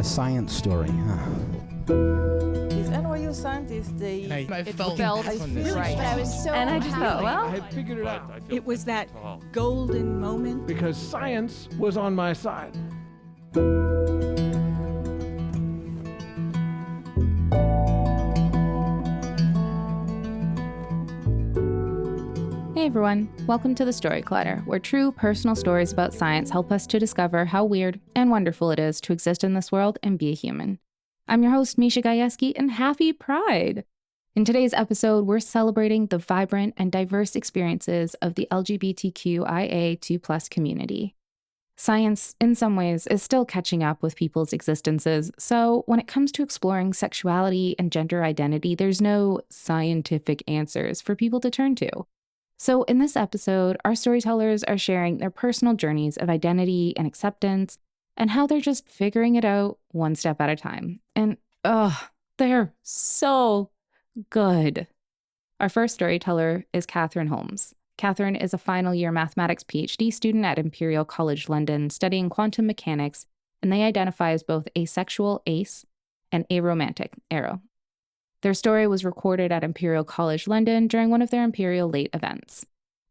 A science story, huh? These NYU scientists, I felt right. But I was so And I just thought, well, I had figured it out It was that golden moment. because science was on my side. Hey everyone, welcome to the Story Collider, where true personal stories about science help us to discover how weird and wonderful it is to exist in this world and be a human. I'm your host, Misha Gajewski, and happy Pride! In today's episode, we're celebrating the vibrant and diverse experiences of the LGBTQIA2S community. Science, in some ways, is still catching up with people's existences, so when it comes to exploring sexuality and gender identity, there's no scientific answers for people to turn to. So in this episode, our storytellers are sharing their personal journeys of identity and acceptance and how they're just figuring it out one step at a time. And, they're so good. Our first storyteller is Katherine Holmes. Katherine is a final year mathematics PhD student at Imperial College London studying quantum mechanics, and they identify as both asexual, ace, and aromantic, arrow. Their story was recorded at Imperial College London during one of their Imperial Late events.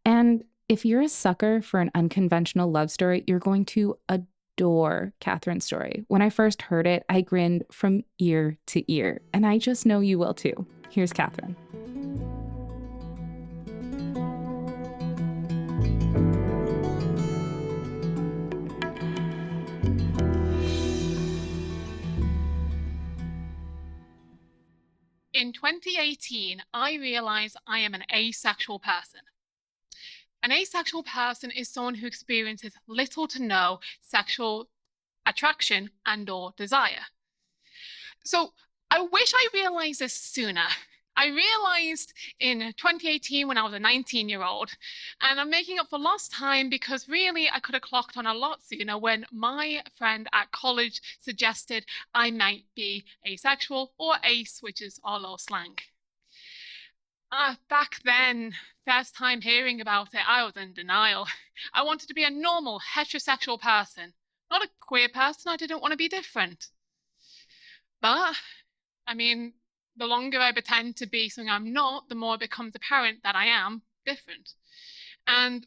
And if you're a sucker for an unconventional love story, you're going to adore Katherine's story. When I first heard it, I grinned from ear to ear, and I just know you will too. Here's Katherine. In 2018, I realized I am an asexual person. An asexual person is someone who experiences little to no sexual attraction and/or desire. So I wish I realized this sooner. I realized in 2018 when I was a 19-year-old, and I'm making up for lost time because really I could have clocked on a lot sooner when my friend at college suggested I might be asexual or ace, which is our little slang. Back then, first time hearing about it, I was in denial. I wanted to be a normal heterosexual person, not a queer person. I didn't want to be different. But, I mean, the longer I pretend to be something I'm not, the more it becomes apparent that I am different. And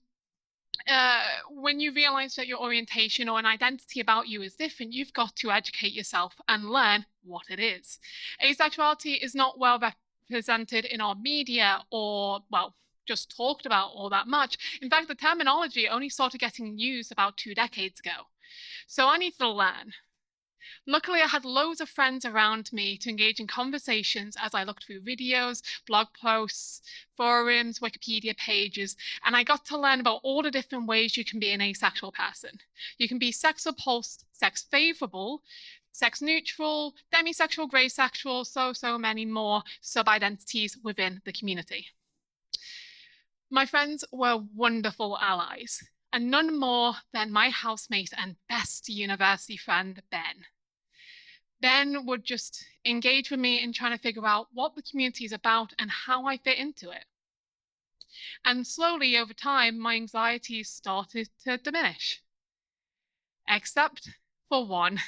when you realize that your orientation or an identity about you is different, you've got to educate yourself and learn what it is. Asexuality is not well represented in our media or, well, just talked about all that much. In fact, the terminology only started getting used about 2 decades ago. So I needed to learn. Luckily, I had loads of friends around me to engage in conversations as I looked through videos, blog posts, forums, Wikipedia pages, and I got to learn about all the different ways you can be an asexual person. You can be sex repulsed, sex favorable, sex neutral, demisexual, grey sexual, so many more sub-identities within the community. My friends were wonderful allies, and none more than my housemate and best university friend, Ben. Ben would just engage with me in trying to figure out what the community is about and how I fit into it. And slowly over time, my anxieties started to diminish. Except for one.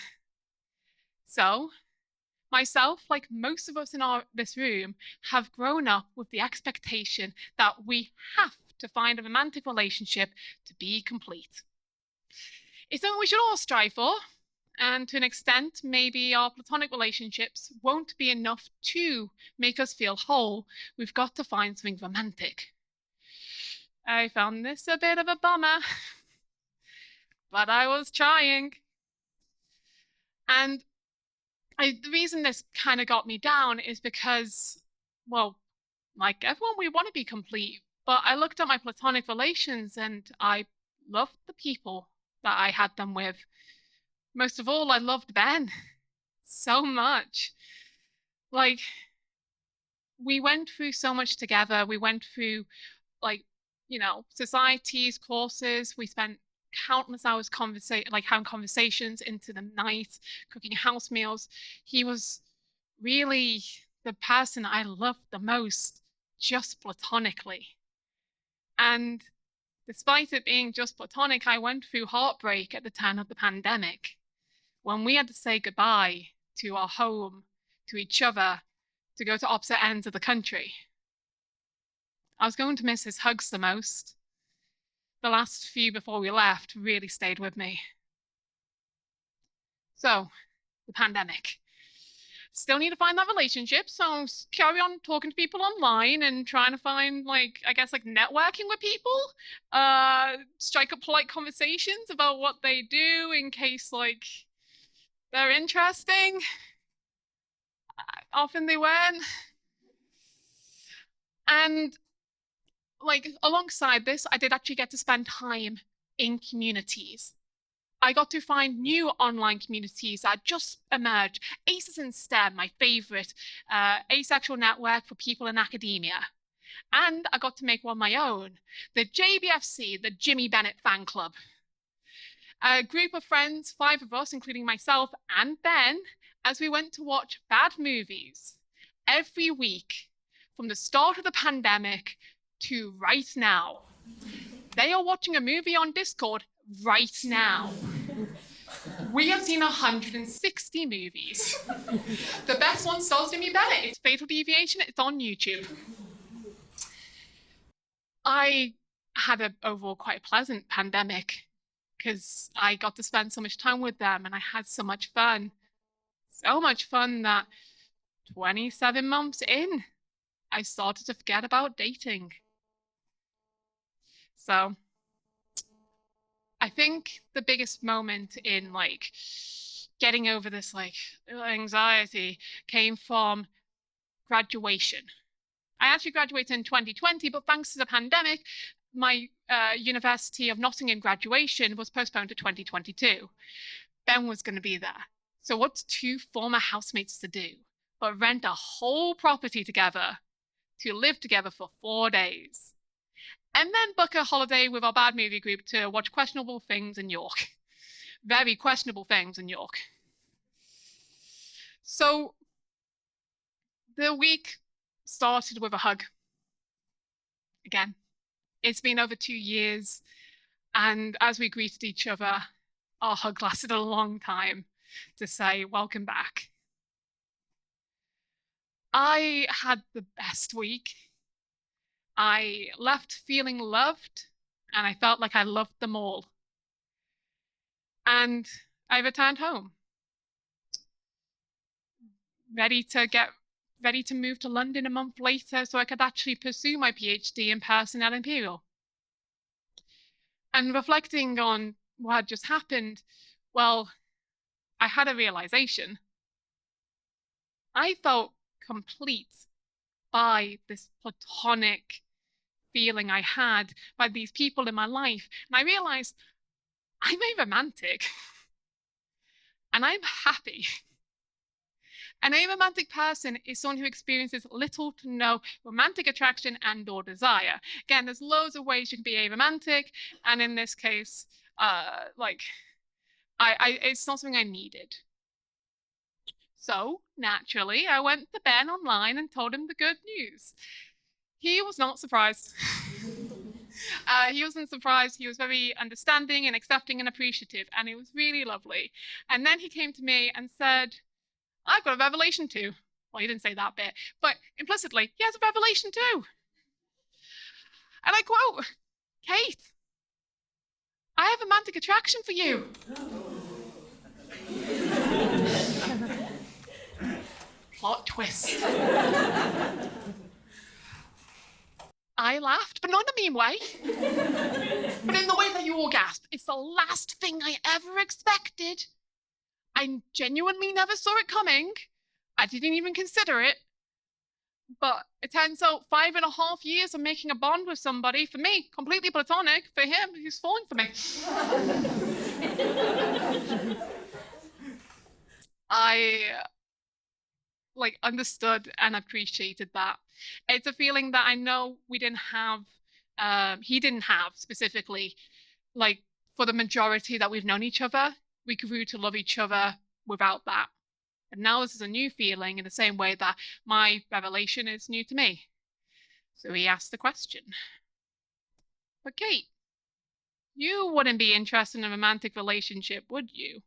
So, myself, like most of us in this room, have grown up with the expectation that we have to find a romantic relationship to be complete. It's something we should all strive for. And to an extent, maybe our platonic relationships won't be enough to make us feel whole. We've got to find something romantic. I found this a bit of a bummer, but I was trying. And the reason this kind of got me down is because, well, like everyone, we want to be complete. But I looked at my platonic relations and I loved the people that I had them with. Most of all, I loved Ben so much. Like, we went through so much together. We went through, like, you know, societies, courses. We spent countless hours having conversations into the night, cooking house meals. He was really the person I loved the most, just platonically. And despite it being just platonic, I went through heartbreak at the time of the pandemic, when we had to say goodbye to our home, to each other, to go to opposite ends of the country. I was going to miss his hugs the most. The last few before we left really stayed with me. So, the pandemic. Still need to find that relationship, so carry on talking to people online and trying to find, like, I guess, like, networking with people. Strike up polite conversations about what they do in case, like, they're interesting. Often they weren't. And, like, alongside this, I did actually get to spend time in communities. I got to find new online communities that just emerged. ACES in STEM, my favorite asexual network for people in academia. And I got to make one of my own, the JBFC, the Jimmy Bennett Fan Club. A group of friends, 5 of us, including myself and Ben, as we went to watch bad movies every week from the start of the pandemic to right now. They are watching a movie on Discord right now. We have seen 160 movies. The best one stars Jimmy Bennett. It's Fatal Deviation. It's on YouTube. I had an overall quite pleasant pandemic because I got to spend so much time with them and I had so much fun. So much fun that 27 months in, I started to forget about dating. So I think the biggest moment in like getting over this like anxiety came from graduation. I actually graduated in 2020, but thanks to the pandemic, my University of Nottingham graduation was postponed to 2022. Ben was going to be there. So what's 2 former housemates to do but rent a whole property together to live together for 4 days? And then book a holiday with our bad movie group to watch questionable things in York. Very questionable things in York. So the week started with a hug. Again, it's been over 2 years, and as we greeted each other, our hug lasted a long time to say, welcome back. I had the best week. I left feeling loved, and I felt like I loved them all. And I returned home, ready to move to London a month later so I could actually pursue my PhD in person at Imperial. And reflecting on what had just happened, well, I had a realization. I felt complete by this platonic feeling I had by these people in my life. And I realized I'm a romantic and I'm happy. An aromantic person is someone who experiences little to no romantic attraction and or desire. Again, there's loads of ways you can be aromantic, and in this case, it's not something I needed. So, naturally, I went to Ben online and told him the good news. He was not surprised. He wasn't surprised. He was very understanding and accepting and appreciative, and it was really lovely. And then he came to me and said, I've got a revelation too. Well, he didn't say that bit, but implicitly, he has a revelation too. And I quote, Kate, I have a romantic attraction for you. Plot twist. I laughed, but not in a mean way. But in the way that you all gasped. It's the last thing I ever expected. I genuinely never saw it coming. I didn't even consider it. But it turns out 5.5 years of making a bond with somebody, for me, completely platonic. For him, he's falling for me. I understood and appreciated that. It's a feeling that I know we didn't have, he didn't have specifically, like for the majority that we've known each other. We grew to love each other without that. And now this is a new feeling in the same way that my revelation is new to me. So he asked the question. But Kate, you wouldn't be interested in a romantic relationship, would you?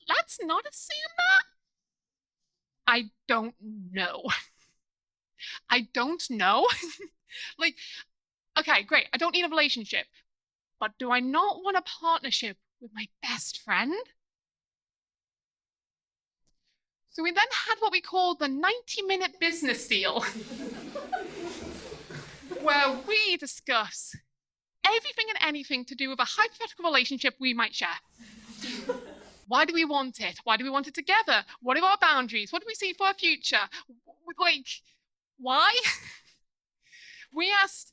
let's not assume that. I don't know. I don't know. Like, okay, great. I don't need a relationship. But do I not want a partnership with my best friend? So we then had what we called the 90-minute business deal, where we discuss everything and anything to do with a hypothetical relationship we might share. Why do we want it? Why do we want it together? What are our boundaries? What do we see for our future? Like, why? We asked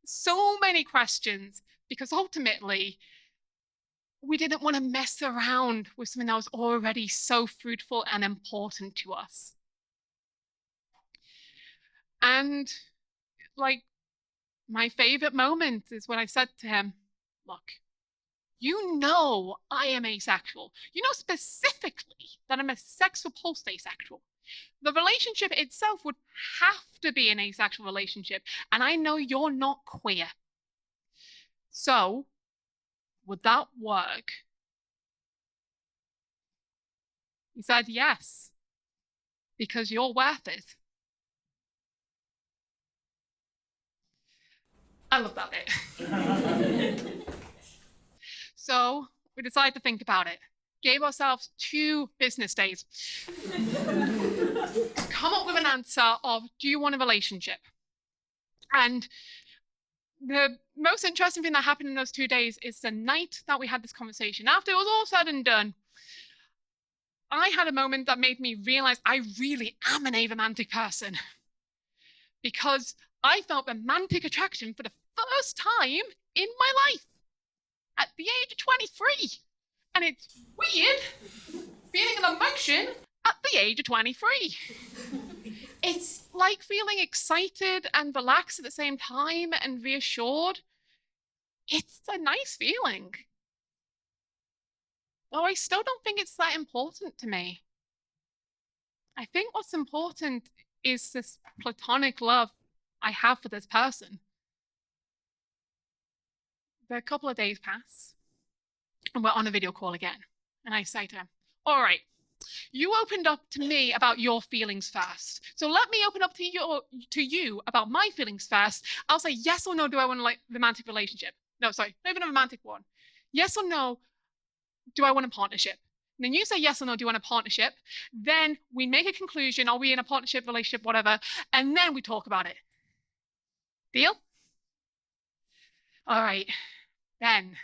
so many questions because ultimately we didn't want to mess around with something that was already so fruitful and important to us. And like, my favorite moment is when I said to him, look, you know I am asexual. You know specifically that I'm a sex-repulsed asexual. The relationship itself would have to be an asexual relationship, and I know you're not queer. So, would that work? He said yes, because you're worth it. I love that bit. So we decided to think about it. Gave ourselves 2 business days. Come up with an answer of, do you want a relationship? And the most interesting thing that happened in those 2 days is the night that we had this conversation. After it was all said and done, I had a moment that made me realize I really am an aromantic person. Because I felt romantic attraction for the first time in my life at the age of 23. And it's weird feeling an emotion at the age of 23. It's like feeling excited and relaxed at the same time and reassured. It's a nice feeling. Though I still don't think it's that important to me. I think what's important is this platonic love I have for this person. A couple of days pass, and we're on a video call again. And I say to him, all right, you opened up to me about your feelings first. So let me open up to you about my feelings first. I'll say yes or no, do I want a romantic relationship? No, sorry, not even a romantic one. Yes or no, do I want a partnership? And then you say yes or no, do you want a partnership? Then we make a conclusion, are we in a partnership, relationship, whatever, and then we talk about it. Deal? All right, then.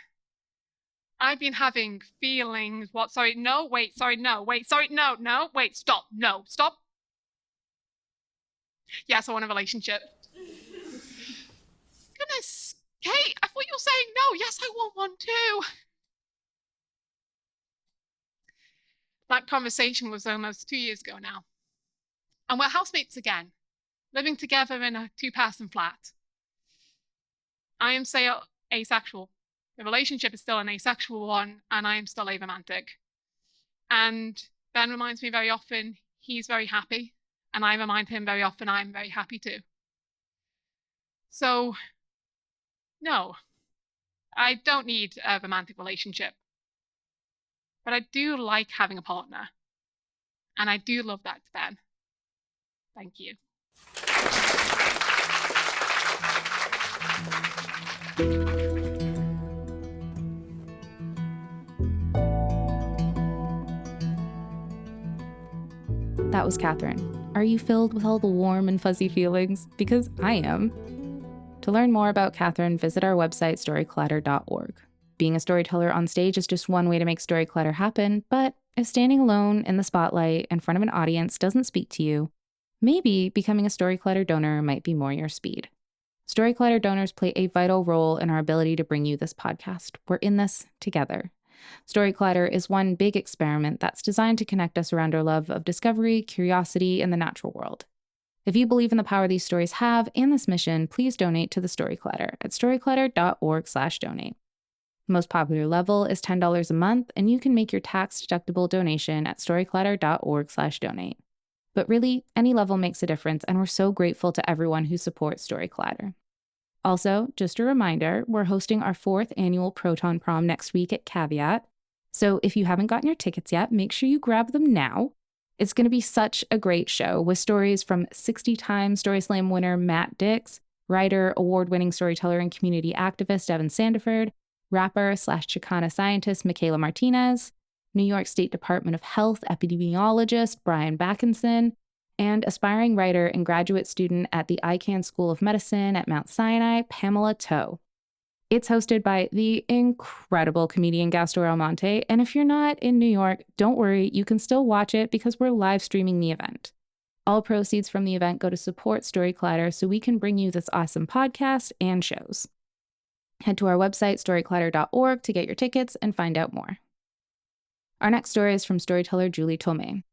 I've been having feelings, what, sorry, no, wait, sorry, no, wait, sorry, no, no, wait, stop, no, stop. Yes, I want a relationship. Goodness, Kate, I thought you were saying no. Yes, I want one too. That conversation was almost 2 years ago now. And we're housemates again, living together in a 2-person flat. I am still asexual. The relationship is still an asexual one, and I am still aromantic. And Ben reminds me very often he's very happy, and I remind him very often I'm very happy too. So, no, I don't need a romantic relationship. But I do like having a partner. And I do love that, Ben. Thank you. That was Katherine. Are you filled with all the warm and fuzzy feelings? Because I am. To learn more about Katherine, visit our website, storyclatter.org. Being a storyteller on stage is just one way to make story clutter happen, but if standing alone in the spotlight in front of an audience doesn't speak to you, maybe becoming a story clutter donor might be more your speed. Story clutter donors play a vital role in our ability to bring you this podcast. We're in this together. Story Clutter is one big experiment that's designed to connect us around our love of discovery, curiosity, and the natural world. If you believe in the power these stories have and this mission, please donate to the Story Clutter at storyclatter.org/donate. The most popular level is $10 a month, and you can make your tax-deductible donation at storyclatter.org/donate. But really, any level makes a difference, and we're so grateful to everyone who supports Story Clutter. Also, just a reminder, we're hosting our 4th annual Proton Prom next week at Caveat. So if you haven't gotten your tickets yet, make sure you grab them now. It's going to be such a great show with stories from 60-time Story Slam winner Matt Dix, writer, award-winning storyteller, and community activist Evan Sandiford, rapper/Chicana scientist Michaela Martinez, New York State Department of Health epidemiologist Brian Backinson, and aspiring writer and graduate student at the Icahn School of Medicine at Mount Sinai, Pamela Toe. It's hosted by the incredible comedian Gaston Almonte, and if you're not in New York, don't worry, you can still watch it because we're live streaming the event. All proceeds from the event go to support Story Clatter so we can bring you this awesome podcast and shows. Head to our website, storyclatter.org, to get your tickets and find out more. Our next story is from storyteller Julie Tomé.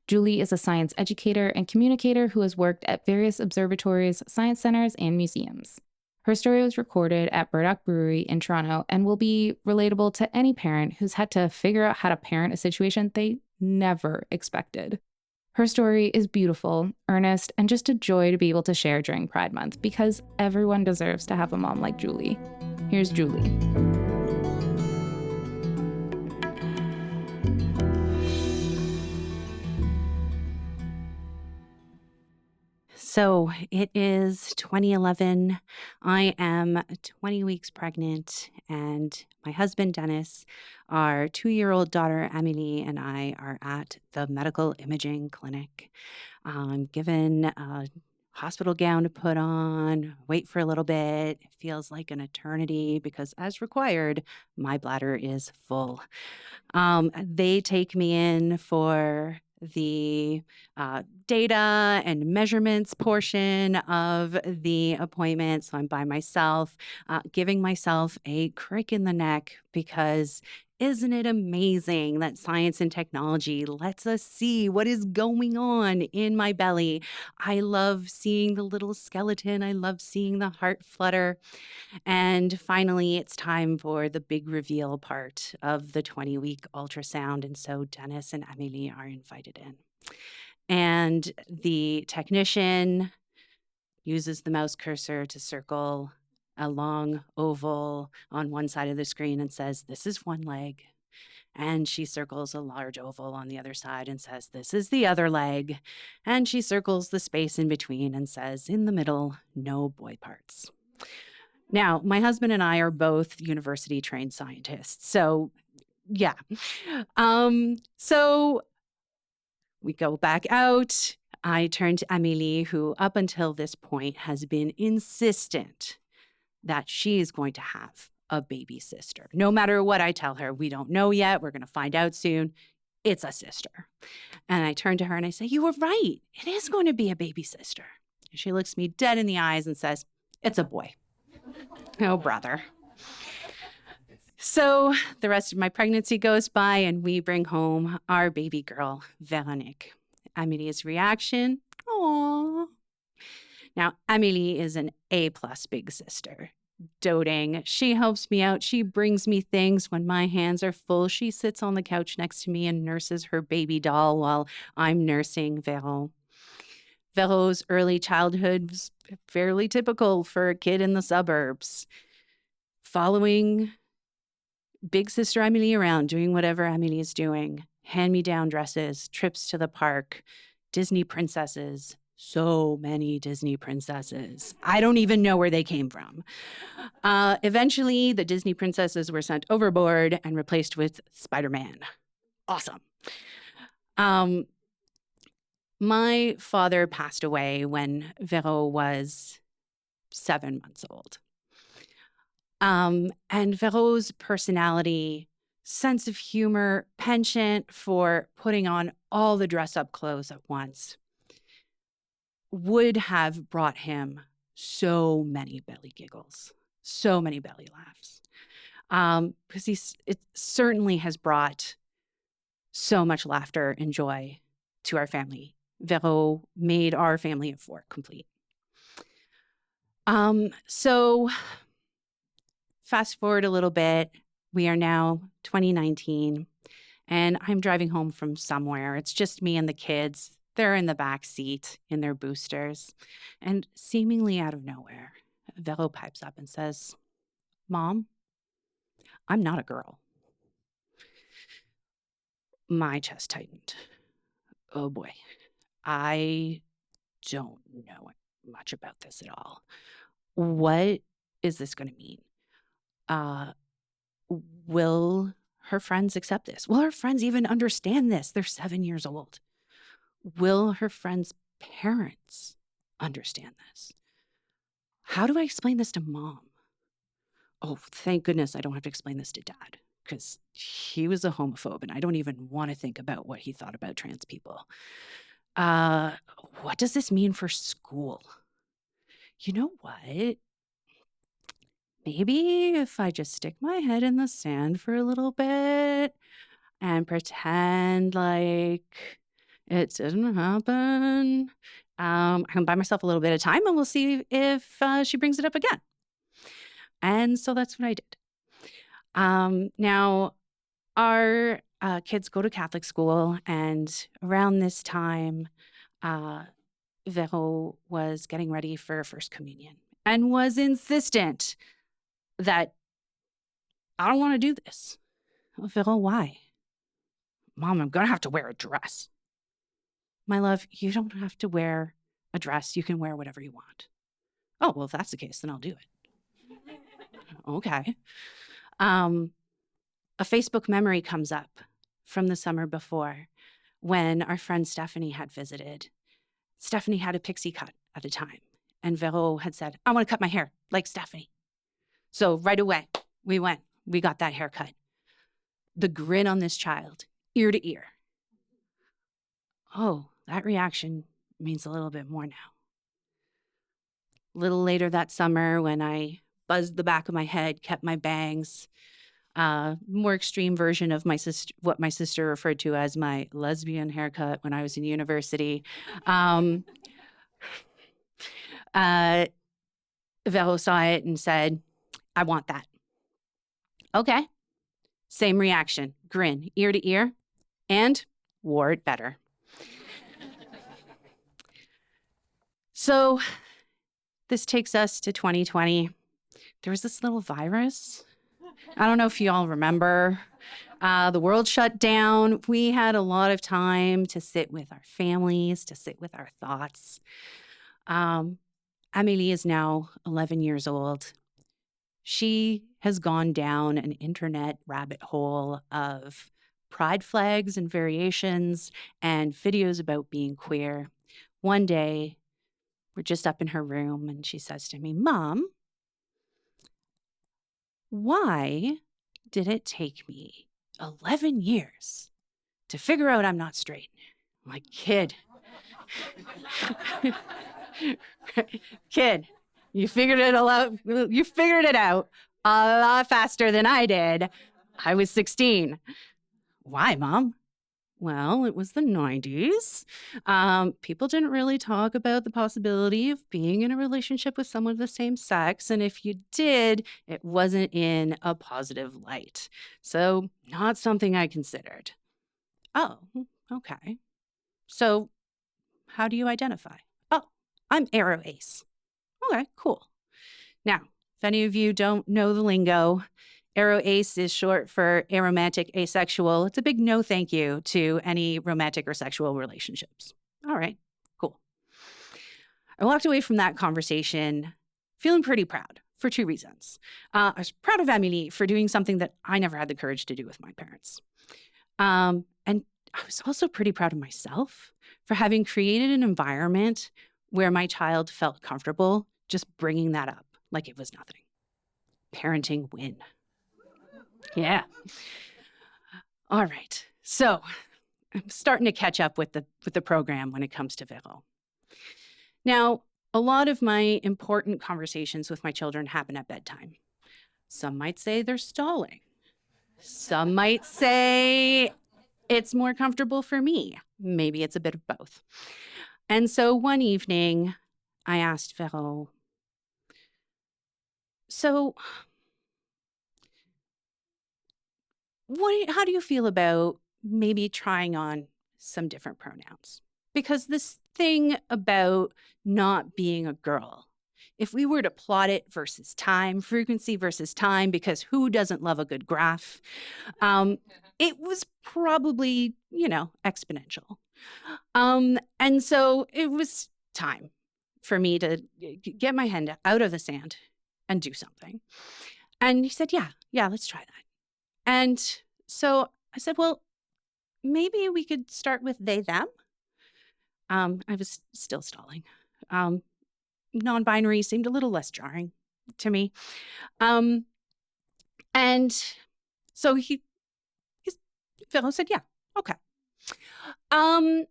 Julie is a science educator and communicator who has worked at various observatories, science centers, and museums. Her story was recorded at Burdock Brewery in Toronto and will be relatable to any parent who's had to figure out how to parent a situation they never expected. Her story is beautiful, earnest, and just a joy to be able to share during Pride Month because everyone deserves to have a mom like Julie. Here's Julie. So it is 2011. I am 20 weeks pregnant, and my husband, Dennis, our 2-year-old daughter, Amélie, and I are at the medical imaging clinic. I'm given a hospital gown to put on, wait for a little bit. It feels like an eternity because, as required, my bladder is full. They take me in for the data and measurements portion of the appointment. So I'm by myself, giving myself a crick in the neck because isn't it amazing that science and technology lets us see what is going on in my belly? I love seeing the little skeleton. I love seeing the heart flutter. And finally, it's time for the big reveal part of the 20-week ultrasound. And so Dennis and Amélie are invited in. And the technician uses the mouse cursor to circle a long oval on one side of the screen and says, "This is one leg." And she circles a large oval on the other side and says, "This is the other leg." And she circles the space in between and says, "In the middle, no boy parts." Now, my husband and I are both university trained scientists. So, yeah. So we go back out. I turn to Amélie, who up until this point has been insistent that she is going to have a baby sister. No matter what I tell her, we don't know yet. We're going to find out soon. It's a sister. And I turn to her and I say, "You were right. It is going to be a baby sister." And she looks me dead in the eyes and says, "It's a boy." Oh, brother. So the rest of my pregnancy goes by and we bring home our baby girl, Véronique. Amélie's reaction, "Aww." Now, Amélie is an A-plus big sister. Doting. She helps me out. She brings me things when my hands are full. She sits on the couch next to me and nurses her baby doll while I'm nursing Véro. Véro's early childhood was fairly typical for a kid in the suburbs. Following big sister Amélie around, doing whatever Amélie is doing. Hand-me-down dresses, trips to the park, Disney princesses. So many Disney princesses. I don't even know where they came from. Eventually, the Disney princesses were sent overboard and replaced with Spider-Man. Awesome. My father passed away when Véro was 7 months old. And Véro's personality, sense of humor, penchant for putting on all the dress-up clothes at once would have brought him so many belly giggles, so many belly laughs. Because it certainly has brought so much laughter and joy to our family. Véro made our family of 4 complete. So fast forward a little bit, we are now 2019, and I'm driving home from somewhere. It's just me and the kids. They're in the back seat in their boosters. And seemingly out of nowhere, Véro pipes up and says, "Mom, I'm not a girl." My chest tightened. Oh boy, I don't know much about this at all. What is this going to mean? Uh, will her friends accept this? Will her friends even understand this? They're 7 years old. Will her friends' parents understand this? How do I explain this to mom? Oh, thank goodness I don't have to explain this to dad, because he was a homophobe and I don't even want to think about what he thought about trans people. What does this mean for school? You know what? Maybe if I just stick my head in the sand for a little bit and pretend like it didn't happen, I can buy myself a little bit of time and we'll see if she brings it up again. And so that's what I did. Now, our kids go to Catholic school, and around this time, Vero was getting ready for First Communion and was insistent that I don't want to do this. Vero, why? Mom, I'm going to have to wear a dress. My love, you don't have to wear a dress. You can wear whatever you want. Oh, well, if that's the case, then I'll do it. Okay. A Facebook memory comes up from the summer before when our friend Stephanie had visited. Stephanie had a pixie cut at the time, and Vero had said, I want to cut my hair like Stephanie. So right away, we got that haircut. The grin on this child, ear to ear. Oh, that reaction means a little bit more now. A little later that summer, when I buzzed the back of my head, kept my bangs, more extreme version of what my sister referred to as my lesbian haircut when I was in university. Vero saw it and said, I want that. Okay. Same reaction, grin, ear to ear, and wore it better. So this takes us to 2020. There was this little virus. I don't know if you all remember. The world shut down. We had a lot of time to sit with our families, to sit with our thoughts. Amélie is now 11 years old. She has gone down an internet rabbit hole of pride flags and variations and videos about being queer. One day, we're just up in her room and she says to me, Mom, why did it take me 11 years to figure out I'm not straight? I'm like, kid, you figured it out. You figured it out a lot faster than I did. I was 16. Why, Mom? Well, it was the 90s. People didn't really talk about the possibility of being in a relationship with someone of the same sex. And if you did, it wasn't in a positive light. So not something I considered. Oh, okay. So how do you identify? Oh, I'm aro ace. Okay, cool. Now, if any of you don't know the lingo, aro ace is short for aromantic asexual. It's a big no thank you to any romantic or sexual relationships. All right, cool. I walked away from that conversation feeling pretty proud for two reasons. I was proud of Amélie for doing something that I never had the courage to do with my parents. And I was also pretty proud of myself for having created an environment where my child felt comfortable just bringing that up like it was nothing. Parenting win. Yeah. All right. So I'm starting to catch up with the program when it comes to Vero. Now, a lot of my important conversations with my children happen at bedtime. Some might say they're stalling. Some might say it's more comfortable for me. Maybe it's a bit of both. And so one evening, I asked Vero, so how do you feel about maybe trying on some different pronouns? Because this thing about not being a girl if we were to plot it versus time, frequency versus time, because who doesn't love a good graph? It was probably, exponential. And so it was time for me to get my hand out of the sand and do something. And he said, yeah, let's try that. And so I said, well, maybe we could start with they, them. I was still stalling. Non-binary seemed a little less jarring to me. And so Phil said, yeah, okay. And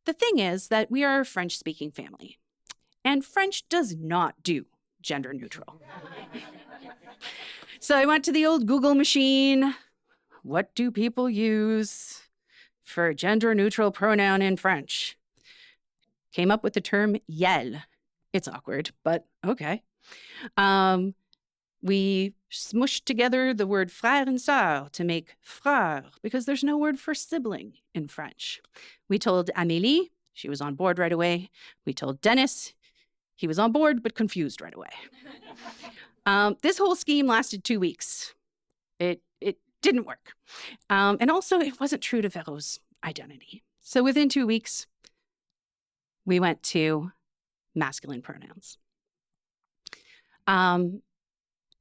the thing is that we are a French-speaking family, and French does not do gender neutral. So I went to the old Google machine. What do people use for gender neutral pronoun in French? Came up with the term yel. It's awkward, but okay. We smushed together the word frère and sœur to make frère because there's no word for sibling in French. We told Amélie, she was on board right away. We told Dennis, he was on board but confused right away. This whole scheme lasted 2 weeks. It didn't work. And also it wasn't true to Vero's identity. So within 2 weeks, we went to masculine pronouns.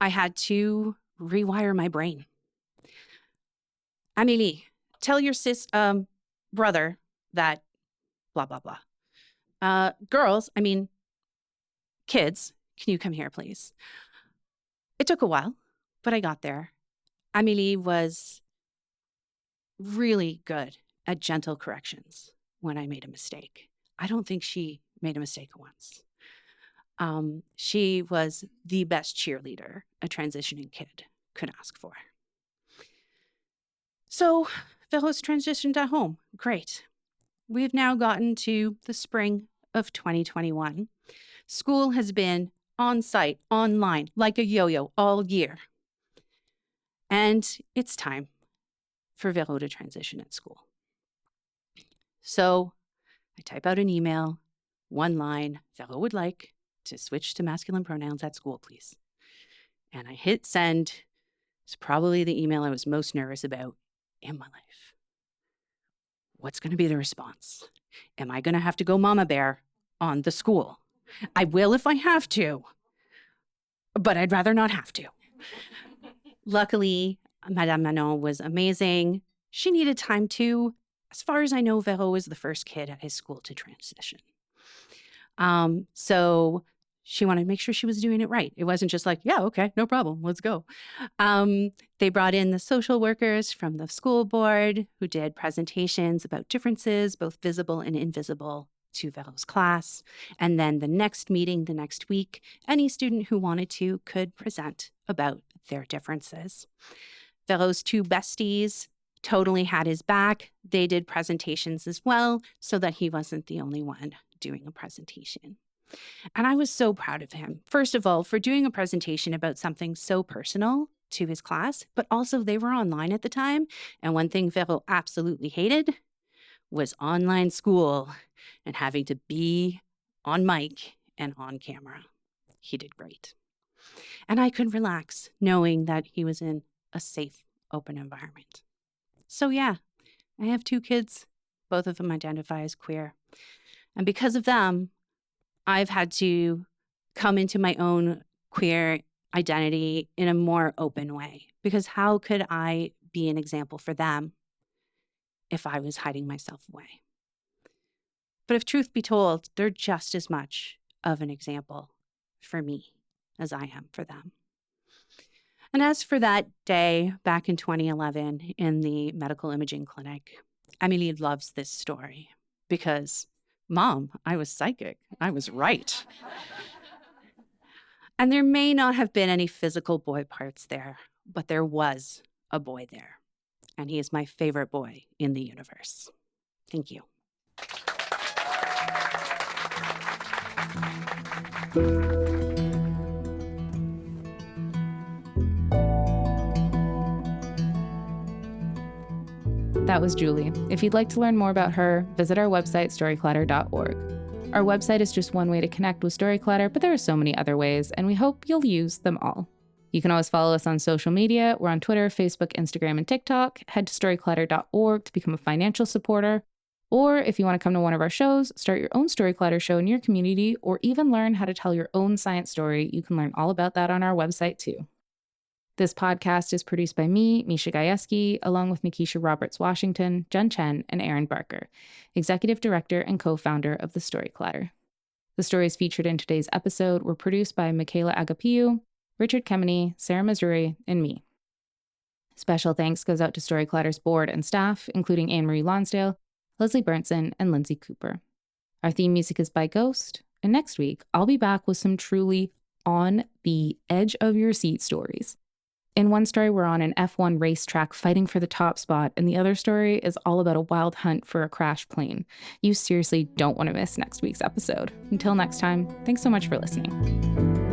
I had to rewire my brain. Amélie, tell your brother that blah, blah, blah. Girls, kids, can you come here, please? It took a while, but I got there. Amélie was really good at gentle corrections when I made a mistake. I don't think she made a mistake once. She was the best cheerleader a transitioning kid could ask for. So Vero's transitioned at home. Great. We've now gotten to the spring of 2021. School has been on site, online, like a yo-yo all year. And it's time for Vero to transition at school. So I type out an email, one line, Vero would like to switch to masculine pronouns at school, please. And I hit send. It's probably the email I was most nervous about in my life. What's going to be the response? Am I going to have to go mama bear on the school? I will if I have to, but I'd rather not have to. Luckily, Madame Manon was amazing. She needed time too. As far as I know, Vero was the first kid at his school to transition. So she wanted to make sure she was doing it right. It wasn't just like, yeah, okay, no problem, let's go. They brought in the social workers from the school board who did presentations about differences, both visible and invisible, to Vero's class. And then the next meeting, the next week, any student who wanted to could present about their differences. Vero's two besties totally had his back. They did presentations as well, so that he wasn't the only one doing a presentation. And I was so proud of him, first of all, for doing a presentation about something so personal to his class, but also they were online at the time. And one thing Vero absolutely hated was online school and having to be on mic and on camera. He did great. And I could relax knowing that he was in a safe, open environment. So yeah, I have 2 kids. Both of them identify as queer. And because of them, I've had to come into my own queer identity in a more open way. Because how could I be an example for them if I was hiding myself away? But if truth be told, they're just as much of an example for me as I am for them. And as for that day back in 2011 in the medical imaging clinic, Amélie loves this story because, Mom, I was psychic. I was right. And there may not have been any physical boy parts there, but there was a boy there. And he is my favorite boy in the universe. Thank you. That was Julie. If you'd like to learn more about her, visit our website, storyclatter.org. Our website is just one way to connect with Storyclatter, but there are so many other ways, and we hope you'll use them all. You can always follow us on social media. We're on Twitter, Facebook, Instagram, and TikTok. Head to storyclatter.org to become a financial supporter. Or if you want to come to one of our shows, start your own Storyclatter show in your community, or even learn how to tell your own science story, you can learn all about that on our website too. This podcast is produced by me, Misha Gajewski, along with Nikisha Roberts-Washington, Jen Chen, and Aaron Barker, Executive Director and co-founder of the Storyclatter. The stories featured in today's episode were produced by Michaela Agapiu, Richard Kemeny, Sarah Mazuri, and me. Special thanks goes out to Storyclatter's board and staff, including Anne-Marie Lonsdale, Leslie Burnson, and Lindsay Cooper. Our theme music is by Ghost, and next week, I'll be back with some truly on the edge of your seat stories. In one story, we're on an F1 racetrack fighting for the top spot, and the other story is all about a wild hunt for a crashed plane. You seriously don't want to miss next week's episode. Until next time, thanks so much for listening.